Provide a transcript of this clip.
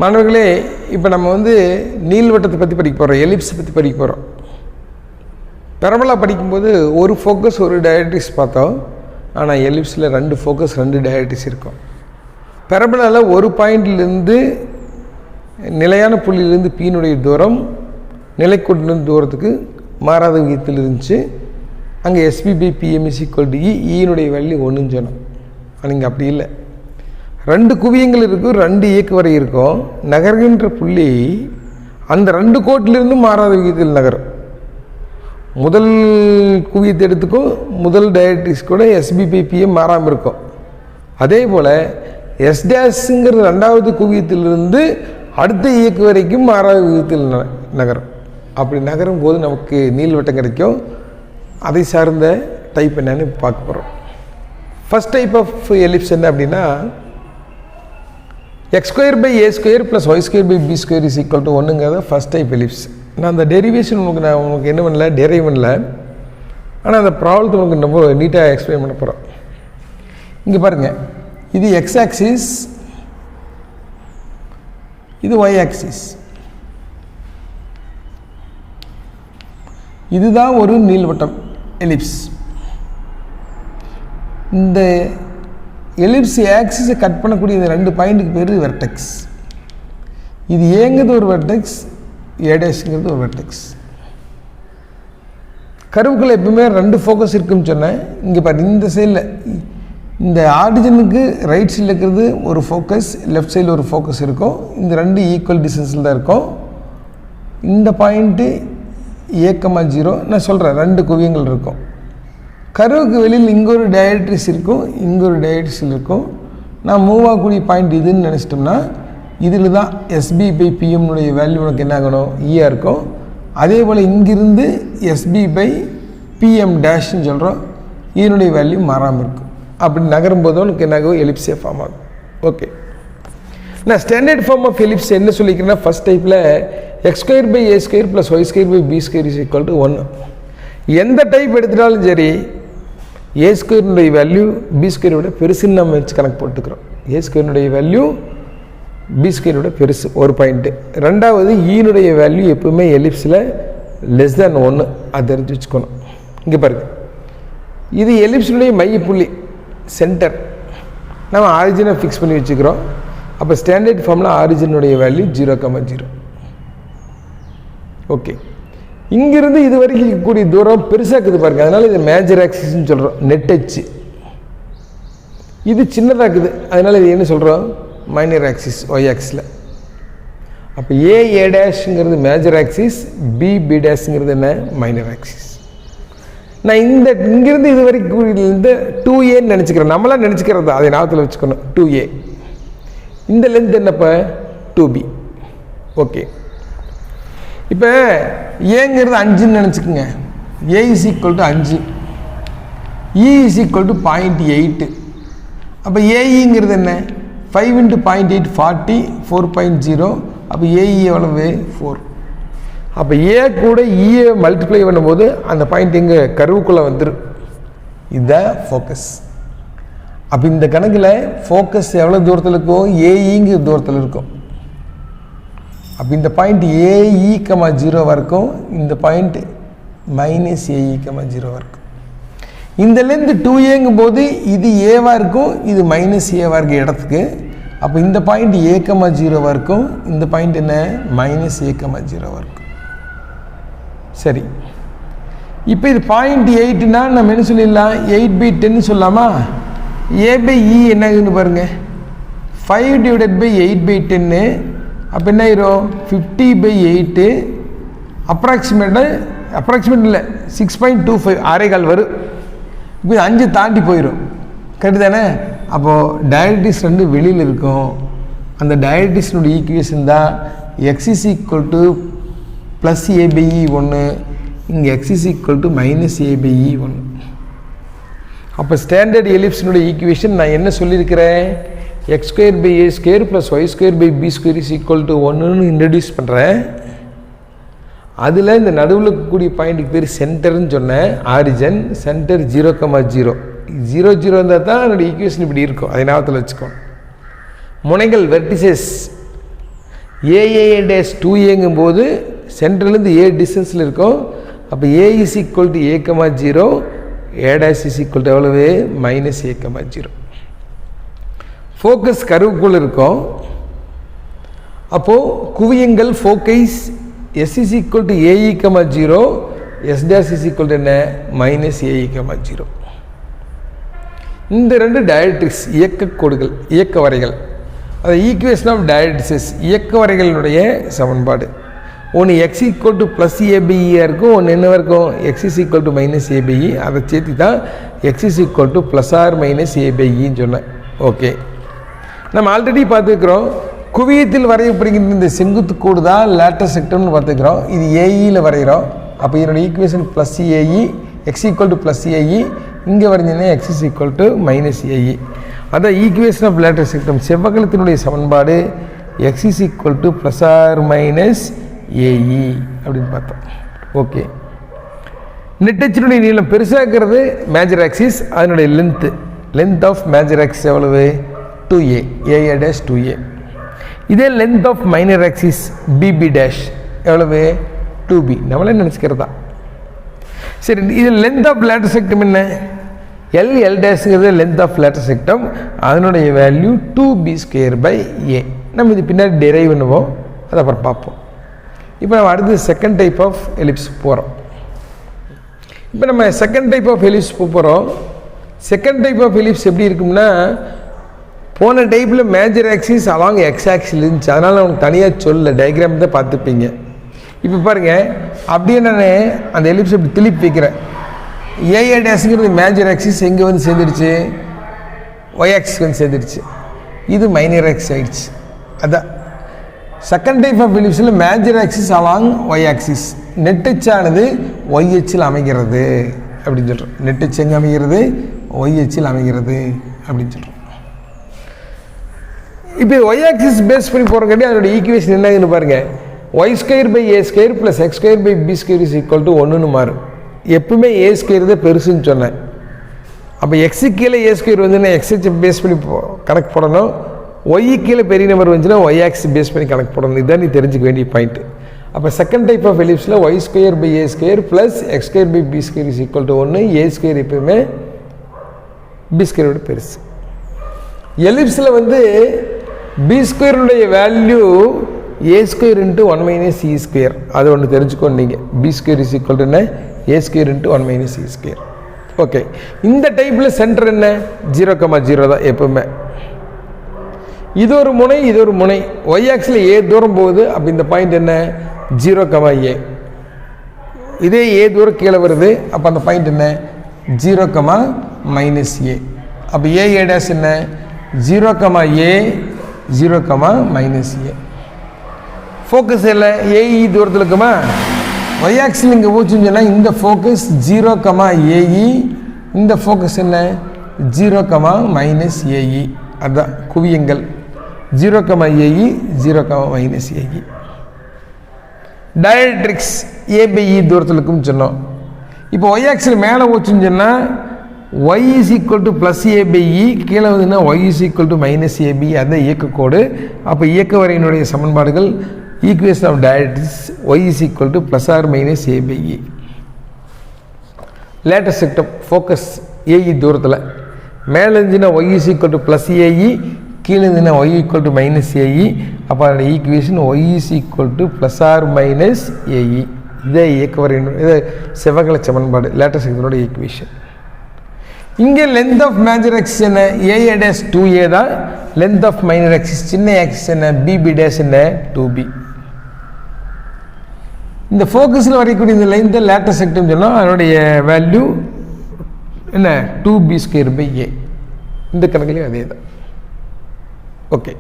மாணவர்களே, இப்போ நம்ம வந்து நீள்வட்டத்தை பற்றி படிக்க போகிறோம், எலிப்ஸை பற்றி படிக்க போகிறோம். பெரபோலா படிக்கும்போது ஒரு ஃபோக்கஸ் ஒரு டைரக்ட்ரிக்ஸ் பார்த்தோம். ஆனால் எலிப்ஸில் 2 ஃபோக்கஸ் 2 டைரக்ட்ரிக்ஸ் இருக்கும். பெரபோலாவில் ஒரு பாயிண்ட்லேருந்து நிலையான புள்ளியிலேருந்து பீனுடைய தூரம் நிலைக்கோட்டிலிருந்து தூரத்துக்கு மாறாத விகிதத்தில் இருந்துச்சு. அங்கே SB/PM = E, ஈனுடைய வேல்யூ 1ன்னு சொன்னோம். ஆனால் இங்கே அப்படி இல்லை. 2 குவியங்கள் இருக்கும், 2 இயக்கு வரை இருக்கும். நகர்கின்ற புள்ளி அந்த 2 கோட்டிலிருந்து மாறாத விகிதத்தில் நகரும். முதல் குவியத்தை எடுத்துக்கும், முதல் டைரக்ட்ரிக்ஸ் கூட SB/PM மாறாமல் இருக்கும். அதே போல் S' 2வது குவியத்திலிருந்து அடுத்த இயக்கு வரைக்கும் மாறாத விகிதத்தில் நகரும். அப்படி நகரும் போது நமக்கு நீள்வட்டம் கிடைக்கும். அதை சார்ந்த டைப் என்னன்னு பார்க்க போகிறோம். ஃபஸ்ட் டைப் ஆஃப் எலிப்ஸ் என்ன அப்படின்னா, x² + y² + b² 1ங்கிறத first type ellipse. நான் அந்த டெரிவேஷன் உங்களுக்கு என்ன பண்ணல, டெரைவ் பண்ணல. ஆனால் அந்த ப்ராப்ளத்தை உங்களுக்கு ரொம்ப நீட்டாக எக்ஸ்பிளைன் பண்ண போகிறோம். இங்கே பாருங்கள், இது x ஆக்சிஸ், இது y ஆக்சிஸ். இதுதான் ஒரு நீள்வட்டம் எலிப்ஸ். இந்த எலிப்ஸ் ஆக்சிஸை கட் பண்ணக்கூடிய இந்த 2 பாயிண்ட்டுக்கு பேர் வெர்டெக்ஸ். இது ஏங்கிறது ஒரு வெர்டெக்ஸ், ஏடேஷ்ங்கிறது ஒரு வெர்டெக்ஸ். கருவுக்குள்ள எப்பவுமே 2 ஃபோக்கஸ் இருக்குன்னு சொன்னேன். இங்கே பாரு, இந்த சைடில் இந்த ஆரிஜினுக்கு ரைட் சைடில் இருக்கிறது ஒரு ஃபோக்கஸ், லெஃப்ட் சைடில் ஒரு ஃபோக்கஸ் இருக்கும். இந்த 2 ஈக்குவல் டிஸ்டன்ஸில் தான் இருக்கும். இந்த பாயிண்ட்டு A,0 நான் சொல்கிறேன், 2 குவியங்கள் இருக்கும். கருவுக்கு வெளியில் இங்கே ஒரு டைரக்ட்ரிக்ஸ் இருக்கும், இங்கே ஒரு டைரக்ட்ரிக்ஸ் இருக்கும். நான் மூவ் ஆகக்கூடிய பாயிண்ட் இதுன்னு நினச்சிட்டோம்னா இதில் தான் SB/PM வேல்யூ உனக்கு என்ன ஆகணும், ஈயாக இருக்கும். அதே போல் இங்கிருந்து SB/PM' சொல்கிறோம், ஈனுடைய வேல்யூ மாறாமல் இருக்கும். அப்படி நகரும்போது உனக்கு என்ன ஆகும், எலிப்ஸே ஃபார்ம் ஆகும். ஓகே, நான் ஸ்டாண்டர்ட் ஃபார்ம் ஆஃப் எலிப்ஸ் என்ன சொல்லிக்கிறேன்னா, ஃபஸ்ட் டைப்பில் x² + y² + b² = 1. எந்த டைப் எடுத்துட்டாலும் சரி, A² வேல்யூ B² விட பெருசுன்னு நம்ம வச்சு கணக்கு போட்டுக்கிறோம். A² வேல்யூ B² விட பெருசு ஒரு பாயிண்ட்டு. ரெண்டாவது, ஈனுடைய வேல்யூ எப்பவுமே எலிப்ஸில் <1, அது தெரிஞ்சு வச்சுக்கணும். இங்கே பாருங்கள், இது எலிப்ஸினுடைய மையப்புள்ளி, சென்டர். நம்ம ஆரிஜினை ஃபிக்ஸ் பண்ணி வச்சுக்கிறோம். அப்போ ஸ்டாண்டர்ட் ஃபார்மில் ஆரிஜினுடைய வேல்யூ 0,0. ஓகே, இங்கிருந்து இது வரைக்கும் இருக்கக்கூடிய தூரம் பெருசாக இருக்குது பாருங்கள். அதனால் இது மேஜர் ஆக்சிஸ்ன்னு சொல்கிறோம், நெட் அச்சு. இது சின்னதாக இருக்குது, அதனால் இது என்ன சொல்கிறோம், மைனர் ஆக்சிஸ், ஒய் ஆக்சிஸில். அப்போ A' மேஜர் ஆக்சிஸ், B' என்ன, மைனர் ஆக்சிஸ். நான் இங்கிருந்து இது வரைக்கும் இந்த 2Aன்னு நினச்சிக்கிறேன், நம்மளாம் நினச்சிக்கிறது தான், அதை ஞாபகத்தில் வச்சுக்கணும். 2A. இந்த லென்த் என்னப்போ 2B. ஓகே, இப்போ ஏங்கிறது 5ன்னு நினச்சிக்கோங்க. A = 5, E = 0.8. அப்போ AEங்கிறது என்ன, 5 × 0.8 40, 4.0. அப்போ AE எவ்வளவு, 4. அப்போ A கூட E மல்டிப்ளை பண்ணும்போது அந்த பாயிண்ட் எங்கே, கருவுக்குள்ளே வந்துடும். இதுதான் ஃபோக்கஸ். அப்போ இந்த கணக்கில் ஃபோக்கஸ் எவ்வளோ தூரத்தில் இருக்கும், AEங்கிற தூரத்தில் இருக்கும். அப்போ இந்த பாயிண்ட் AE,0 இருக்கும், இந்த பாயிண்ட் -AE,0 இருக்கும். இந்த லென்த் 2Aங்கும் போது இது ஏவாக இருக்கும், இது -Aவாக இருக்க இடத்துக்கு. அப்போ இந்த பாயிண்ட் A,0 இருக்கும், இந்த பாயிண்ட் என்ன, -A,0 இருக்கும். சரி, இப்போ இது 0.8னா நம்ம என்ன சொல்லிடலாம், 8/10 சொல்லலாமா. A/E என்னன்னு பாருங்கள், 5 / 8/10. அப்போ என்ன ஆயிரும், 50/8. அப்ராக்சிமேட் இல்லை, 6.25, 6.25 வரும். இப்போ 5 தாண்டி போயிடும், கரெக்டு தானே. அப்போது டைரக்ட்ரிக்ஸ் 2 வெளியில் இருக்கும். அந்த டைரக்ட்ரிக்ஸினுடைய ஈக்குவேஷன் தான் x = +A/E 1, இங்கே x = -A/E 1. அப்போ ஸ்டாண்டர்ட் எலிப்ஸினுடைய ஈக்குவேஷன் நான் என்ன சொல்லியிருக்கிறேன், x² + A² + y² + b² = 1ன்னு introduce பண்ணுறேன். அதில் இந்த நடுவில் இருக்கக்கூடிய பாயிண்ட்டுக்கு பேர் சென்டர்னு சொன்னேன். Origin centre 0,0. 0,0 இருந்தால் தான் என்னுடைய ஈக்குவேஷன் இப்படி இருக்கும், அதை ஞாபகத்தில் வச்சுக்கோங்க. முனைகள் வெர்டிசஸ் ஏஏ டேஷ் 2ஏங்கும் போது சென்டர்லேருந்து ஏ டிஸ்டன்ஸில் இருக்கும். அப்போ A is equal to A comma 0, A dash is equal to எவ்வளவு மைனஸ் ஏ கமா 0. ஃபோக்கஸ் கருவுக்குள் இருக்கும். அப்போது குவியங்கள் foci S is equal to A E comma 0, S dash is equal to என்ன மைனஸ் ஏஇ கமா 0. இந்த ரெண்டு டைரக்ட்ரிக்ஸ் இயக்க கோடுகள், இயக்க வரைகள், அது ஈக்குவேஷன் ஆஃப் டைரக்ட்ரிக்ஸ் இயக்க வரைகளுடைய சமன்பாடு. ஒன்று எக்ஸ் ஈக்குவல் டு ப்ளஸ் ஏபிஇயாக இருக்கும், ஒன்று என்னவாக இருக்கும் X is equal to minus A B E. அதை சேர்த்து தான் X is equal to plus R minus ஏபிஇன்னு சொன்னேன். ஓகே, நம்ம ஆல்ரெடி பார்த்துக்கிறோம் குவியத்தில் வரையப்படுகின்ற இந்த செங்குத்து கோடு தான் லேட்டர் செக்டம்னு பார்த்துக்கிறோம். இது ஏஇயில் வரைகிறோம். அப்போ இதனுடைய equation plus A E, X equal to plus A E, இங்கே வரைஞ்சிங்கன்னா X is equal to minus A E. அதான் ஈக்குவேஷன் ஆஃப் லேட்டர் செக்டம் செவ்வகலத்தினுடைய சமன்பாடு X is equal to plus R minus A E அப்படின்னு பார்த்தோம். ஓகே, நெட்டச்சினுடைய நீளம் பெருசாகிறது மேஜர் ஆக்சிஸ், அதனுடைய லென்த் ஆஃப் மேஜர் ஆக்சிஸ் எவ்வளவு 2a, ஏஏ டேஷ் 2a. இதே length of minor axis B B dash எவ்வளவு 2b. நம்மளே நினச்சிக்கிறதா. சரி, இது லென்த் ஆஃப் லேட்டர் செக்டம் என்ன எல் டேஷ்ங்கிறது லென்த் ஆஃப் லேட்டர் செக்டம், அதனுடைய வேல்யூ 2b²/a. நம்ம இது பின்னாடி டெரைவ் பண்ணுவோம், அதை அப்புறம் பார்ப்போம். இப்போ நம்ம அடுத்து செகண்ட் டைப் ஆஃப் எலிப்ஸ் போகிறோம். இப்போ நம்ம செகண்ட் டைப் ஆஃப் எலிப்ஸ் போகிறோம். செகண்ட் டைப் ஆஃப் எலிப்ஸ் எப்படி இருக்கும்னா, போன டைப்பில் major axis along X axis இருந்துச்சு, அதனால் அவனுக்கு தனியாக சொல்ல டயக்ராம் தான் பார்த்துப்பீங்க. இப்போ பாருங்கள், அப்படியே நான் அந்த எலிப்ஸ் இப்படி திருப்பி வைக்கிறேன். ஏஏ டேஷ்ங்கிறது மேஜர் ஆக்சிஸ் எங்கே வந்து சேர்ந்துருச்சு ஒய் ஆக்சிஸ் வந்து சேர்ந்துருச்சு, இது மைனர் ஆக்சிஸ் ஆகிடுச்சு. அதான் செகண்ட் டைப் ஆஃப் எலிப்ஸில் major axis along Y axis, நெட்டச்சானது ஒய் அச்சில் அமைகிறது அப்படின்னு சொல்கிறோம். நெட்டச்சு எங்கே அமைகிறது ஒய் அச்சில் அமைகிறது அப்படின்னு சொல்கிறோம். இப்போ ஒய் ஆக்சிஸ் பேஸ் பண்ணி போகிறக்காட்டி அதோட ஈக்குவேஷன் என்னன்னு பாருங்கள். y² + x² + b² is equal to 1ன்னு மாறும். எப்பவுமே a² தான் பெருசுன்னு சொன்னேன். அப்போ எக்ஸு கீழே a² வந்துன்னா எக்ஸை பேஸ் பண்ணி கணக்கு போடணும், ஒய்யு கீழே பெரிய நம்பர் வந்துச்சுன்னா ஒய் ஆக்சிஸ் பேஸ் பண்ணி கணக்கு போடணும். இதுதான் நீ தெரிஞ்சுக்க வேண்டிய பாயிண்ட். அப்போ செகண்ட் டைப் ஆஃப் எலிப்ஸில் y² / a² + x² / b² is equal to 1. a² எப்பவுமே b² விட பெருசு. எலிப்ஸில் வந்து b² வேல்யூ a² × 1 - c². அது ஒன்று தெரிஞ்சுக்கோங்க நீங்கள். b² இஸ் ஈக்குவல் டு என்ன a² × 1 - c². ஓகே, இந்த டைப்பில் சென்டர் என்ன 0,0 தான் எப்பவுமே. இது ஒரு முனை, இது ஒரு முனை. ஒய் ஆக்சில் ஏ தூரம் போகுது. அப்போ இந்த பாயிண்ட் என்ன 0,a. இதே ஏ தூரம் கீழே வருது. அப்போ அந்த பாயிண்ட் என்ன 0,-a. அப்போ ஏ டேஷ் என்ன 0,a 0,-a. ஃபோக்கஸ் இல்லை ஏஇ தூரத்தில் இருக்குமா. ஒய் ஆக்சில் இங்கே போச்சுன்னு சொன்னால் இந்த ஃபோக்கஸ் 0,ae, இந்த ஃபோக்கஸ் என்ன 0,-ae. அதுதான் குவியங்கள் 0,ae 0,-ae. டைரக்ட்ரிக்ஸ் a/e தூரத்தில் இருக்குன்னு சொன்னோம். இப்போ ஒய் ஆக்சில் மேலே போச்சுன்னு சொன்னால் y is equal to plus a/e, கீழே வந்துன்னா y is equal to -ab. அதுதான் இயக்கக்கோடு. அப்போ இயக்க வரையினுடைய சமன்பாடுகள் equation of directrix y is equal to plus R minus a/e. Latus rectum focus A தூரத்தில் மேலே இருந்துச்சுன்னா y is equal to plus ae, கீழே இருந்துன்னா y ஈக்குவல் டு -ae. அப்போ அதோட equation y is equal to plus R minus ae. இதே இயக்க வரையினுடைய இதை செவ்வகல சமன்பாடு லேட்டர் செக்டனோட ஈக்குவேஷன். இங்கே லென்த் ஆஃப் மேஜர் ஆக்சிஸ் என்ன ஏஏ டேஷ் 2a தான். லென்த் ஆஃப் மைனர் ஆக்சிஸ் சின்ன ஆக்சிஸ் என்ன பிபி டேஷ் என்ன 2b. இந்த ஃபோக்கஸில் வரையக்கூடிய இந்த லைன் தான் லேட்டர் செக்டம் சொன்னால் அதனுடைய வேல்யூ என்ன 2b²/a. இந்த கணக்குலேயும் அதே தான். ஓகே.